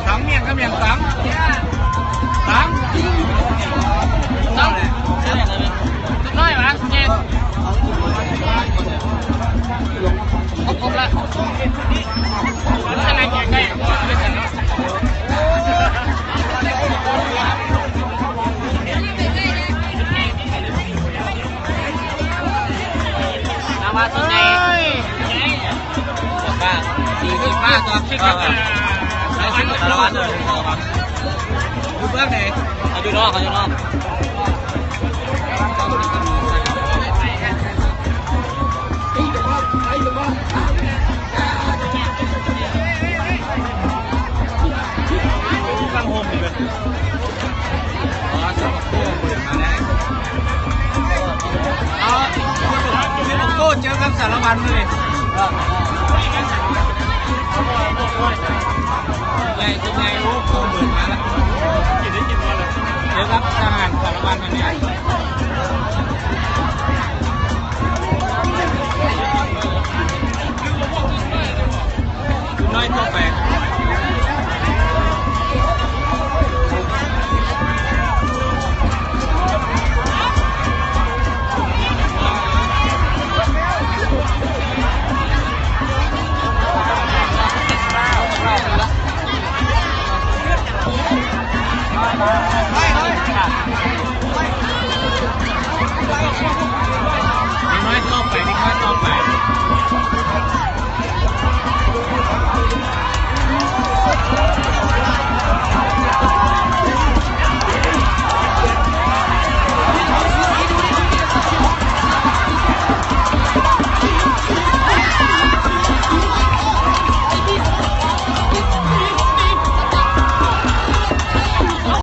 สองเมียงก็เมียงสองสองน้อยวะเจ็ดครบแล้วอะไรแจกได้นามาตัวไหนบ้า40 บาทตัวชิคกี้สารวัตรเลยอยู่เบื้องไหนอยู่นอกอยู่นอกฟังโฮมดีเลยโก้เจอกับสารวัตรเลยใหญ่ตัวใหญ่รู้โก้เบิร์นมาแล้วเจอกับทหารสารวัตรมันเนี่ย